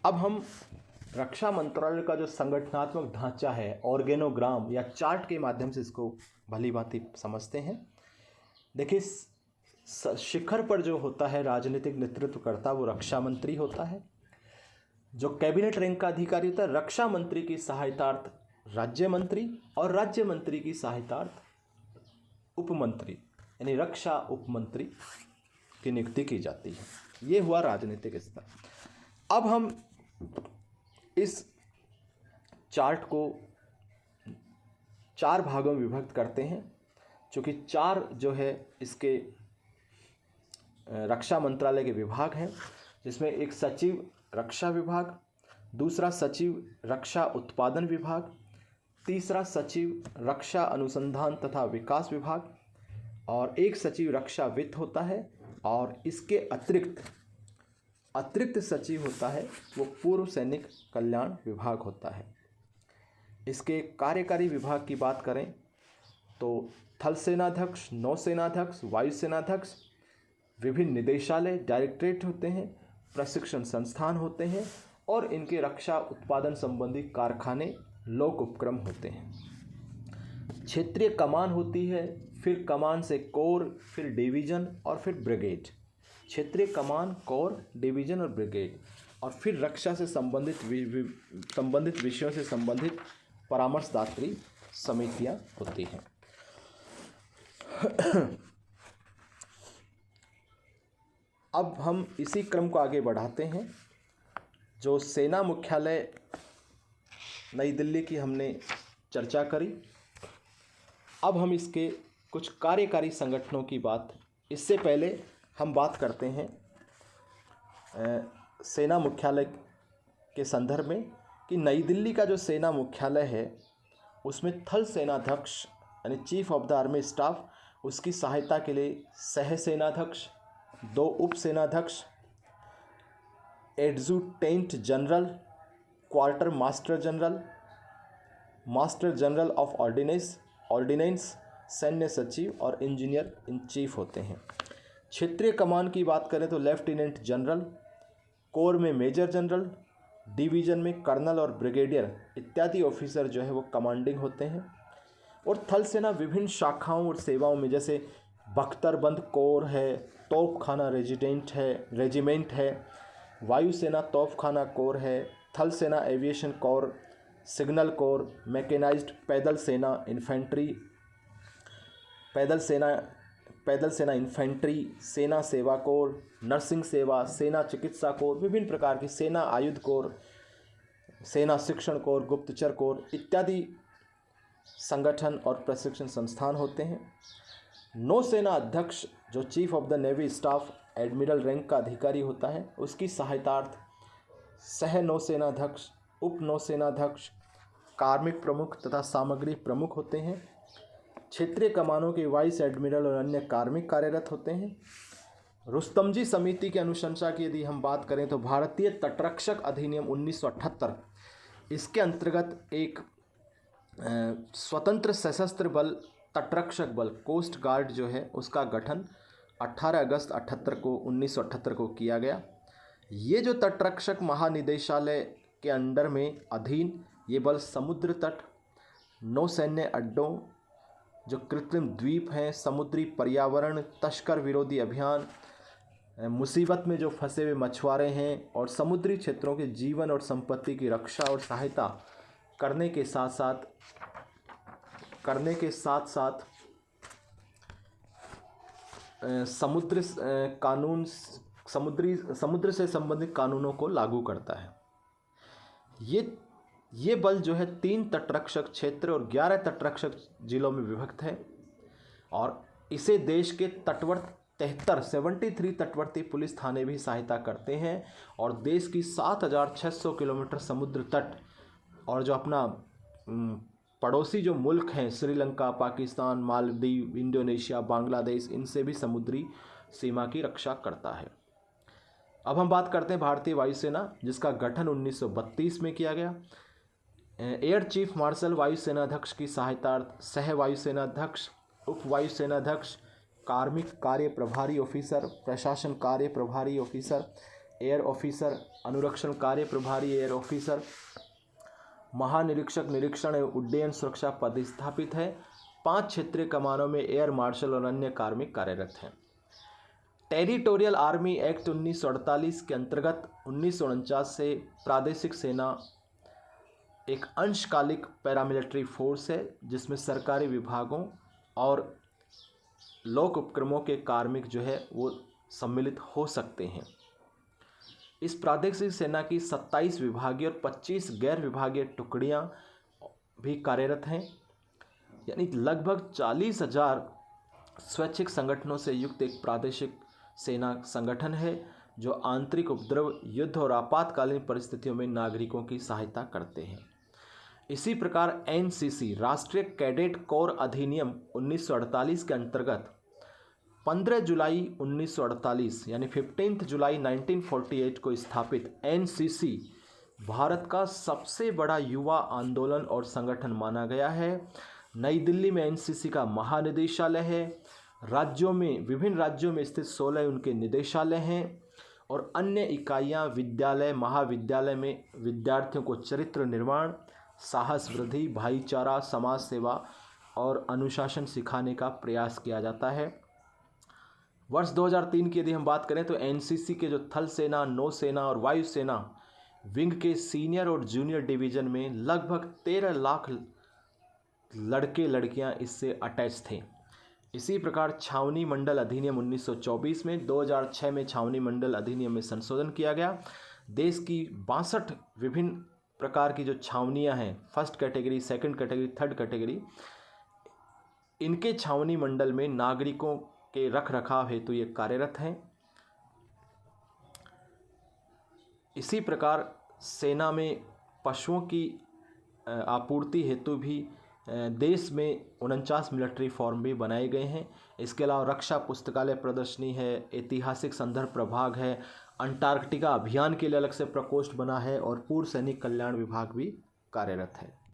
अब हम रक्षा मंत्रालय का जो संगठनात्मक ढांचा है, ऑर्गेनोग्राम या चार्ट के माध्यम से इसको भली भांति समझते हैं। देखिए, शिखर पर जो होता है राजनीतिक नेतृत्वकर्ता, वो रक्षा मंत्री होता है। जो कैबिनेट रैंक का अधिकारी होता है, रक्षा मंत्री की सहायतार्थ राज्य मंत्री, और राज्य मंत्री की सहायतार्थ उपमंत्री यानी रक्षा उपमंत्री की नियुक्ति की जाती है। ये हुआ राजनीतिक स्तर। अब हम इस चार्ट को 4 भागों में विभक्त करते हैं, क्योंकि 4 जो है इसके रक्षा मंत्रालय के विभाग हैं, जिसमें एक सचिव रक्षा विभाग, दूसरा सचिव रक्षा उत्पादन विभाग, तीसरा सचिव रक्षा अनुसंधान तथा विकास विभाग, और एक सचिव रक्षा वित्त होता है, और इसके अतिरिक्त सचिव होता है वो पूर्व सैनिक कल्याण विभाग होता है। इसके कार्यकारी विभाग की बात करें तो थल सेनाध्यक्ष, नौसेनाध्यक्ष, वायुसेनाध्यक्ष, विभिन्न निदेशालय डायरेक्टरेट होते हैं, प्रशिक्षण संस्थान होते हैं, और इनके रक्षा उत्पादन संबंधी कारखाने लोक उपक्रम होते हैं। क्षेत्रीय कमान होती है, फिर कमान से कोर, फिर डिवीजन और फिर ब्रिगेड। क्षेत्रीय कमान, कोर, डिवीजन और ब्रिगेड, और फिर रक्षा से संबंधित विषयों से संबंधित परामर्शदात्री समितियां होती हैं। अब हम इसी क्रम को आगे बढ़ाते हैं। जो सेना मुख्यालय नई दिल्ली की हमने चर्चा करी, अब हम इसके कुछ कार्यकारी संगठनों की बात, इससे पहले हम बात करते हैं सेना मुख्यालय के संदर्भ में कि नई दिल्ली का जो सेना मुख्यालय है उसमें थल सेनाध्यक्ष यानी chief of the army staff, उसकी सहायता के लिए सह सेनाध्यक्ष, 2 उप सेनाध्यक्ष, adjutant general, quarter master general, master general of ordnance, सैन्य सचिव और इंजीनियर इन चीफ होते हैं। क्षेत्रीय कमान की बात करें तो लेफ्टिनेंट जनरल, कोर में मेजर जनरल, डिवीज़न में कर्नल और ब्रिगेडियर इत्यादि ऑफिसर जो है वो कमांडिंग होते हैं। और थल सेना विभिन्न शाखाओं और सेवाओं में, जैसे बख्तरबंद कोर है, तोपखाना रेजिमेंट है, वायुसेना तोपखाना कोर है, थल सेना aviation corps, signal corps, mechanised पैदल सेना इन्फेंट्री, सेना सेवा कोर, नर्सिंग सेवा, सेना चिकित्सा कोर, विभिन्न प्रकार की सेना आयुध कोर, सेना शिक्षण कोर, गुप्तचर कोर इत्यादि संगठन और प्रशिक्षण संस्थान होते हैं। नौसेना अध्यक्ष जो chief of the navy staff admiral rank का अधिकारी होता है, उसकी सहायतार्थ सह नौसेनाध्यक्ष, उप नौसेनाध्यक्ष, कार्मिक प्रमुख तथा सामग्री प्रमुख होते हैं। क्षेत्रीय कमानों के वाइस एडमिरल और अन्य कार्मिक कार्यरत होते हैं। रुस्तमजी समिति की अनुशंसा की यदि हम बात करें तो भारतीय तटरक्षक अधिनियम 1978, इसके अंतर्गत एक स्वतंत्र सशस्त्र बल तटरक्षक बल कोस्ट गार्ड जो है उसका गठन 18 अगस्त 1978 को किया गया। ये जो तटरक्षक महानिदेशालय के अंडर में अधीन ये बल समुद्र तट, नौसैन्य अड्डों, जो कृत्रिम द्वीप हैं, समुद्री पर्यावरण, तस्कर विरोधी अभियान, मुसीबत में जो फंसे हुए मछुआरे हैं और समुद्री क्षेत्रों के जीवन और संपत्ति की रक्षा और सहायता करने के साथ साथ समुद्र से संबंधित कानूनों को लागू करता है। ये बल जो है 3 तटरक्षक क्षेत्र और 11 तटरक्षक जिलों में विभक्त है, और इसे देश के तटवर्ती 73 तटवर्ती पुलिस थाने भी सहायता करते हैं, और देश की 7600 किलोमीटर समुद्र तट और जो अपना पड़ोसी जो मुल्क हैं श्रीलंका, पाकिस्तान, मालदीव, इंडोनेशिया, बांग्लादेश, इनसे भी समुद्री सीमा की रक्षा करता है। अब हम बात करते हैं भारतीय वायुसेना, जिसका गठन 1932 में किया गया। एयर चीफ मार्शल वायुसेनाध्यक्ष की सहायतार्थ सह वायुसेनाध्यक्ष, उप वायुसेनाध्यक्ष, कार्मिक कार्य प्रभारी ऑफिसर, प्रशासन कार्य प्रभारी ऑफिसर, एयर ऑफिसर, अनुरक्षण कार्य प्रभारी एयर ऑफिसर, महानिरीक्षक निरीक्षण एवं उड्डयन सुरक्षा पद स्थापित है। 5 क्षेत्रीय कमानों में एयर मार्शल और अन्य कार्मिक कार्यरत हैं। टेरिटोरियल आर्मी एक्ट 1948 के अंतर्गत 1949 से प्रादेशिक सेना एक अंशकालिक पैरामिलिट्री फोर्स है, जिसमें सरकारी विभागों और लोक उपक्रमों के कार्मिक जो है वो सम्मिलित हो सकते हैं। इस प्रादेशिक सेना की 27 विभागीय और 25 गैर विभागीय टुकड़ियां भी कार्यरत हैं, यानी लगभग 40,000 स्वैच्छिक संगठनों से युक्त एक प्रादेशिक सेना संगठन है, जो आंतरिक उपद्रव, युद्ध और आपातकालीन परिस्थितियों में नागरिकों की सहायता करते हैं। इसी प्रकार एनसीसी राष्ट्रीय कैडेट कोर अधिनियम 1948 के अंतर्गत 15 जुलाई 1948 यानी 15 जुलाई 1948 को स्थापित एनसीसी भारत का सबसे बड़ा युवा आंदोलन और संगठन माना गया है। नई दिल्ली में एनसीसी का महानिदेशालय है। विभिन्न राज्यों में स्थित 16 उनके निदेशालय हैं और अन्य इकाइयां विद्यालय, महाविद्यालय में विद्यार्थियों को चरित्र निर्माण, साहस वृद्धि, भाईचारा, समाज सेवा और अनुशासन सिखाने का प्रयास किया जाता है। वर्ष 2003 की यदि हम बात करें तो एनसीसी के जो थल सेना, नौसेना और वायुसेना विंग के सीनियर और जूनियर डिवीज़न में लगभग 13 लाख लड़के लड़कियां इससे अटैच थे। इसी प्रकार छावनी मंडल अधिनियम 1924 में 2006 में छावनी मंडल अधिनियम में संशोधन किया गया। देश की 62 विभिन्न प्रकार की जो छावनियां हैं, first category, second category, third category, इनके छावनी मंडल में नागरिकों के रख रखाव हेतु ये कार्यरत हैं। इसी प्रकार सेना में पशुओं की आपूर्ति हेतु भी देश में 49 मिलिट्री फॉर्म भी बनाए गए हैं। इसके अलावा रक्षा पुस्तकालय प्रदर्शनी है, ऐतिहासिक संदर्भ प्रभाग है, अंटार्कटिका अभियान के लिए अलग से प्रकोष्ठ बना है और पूर्व सैनिक कल्याण विभाग भी कार्यरत है।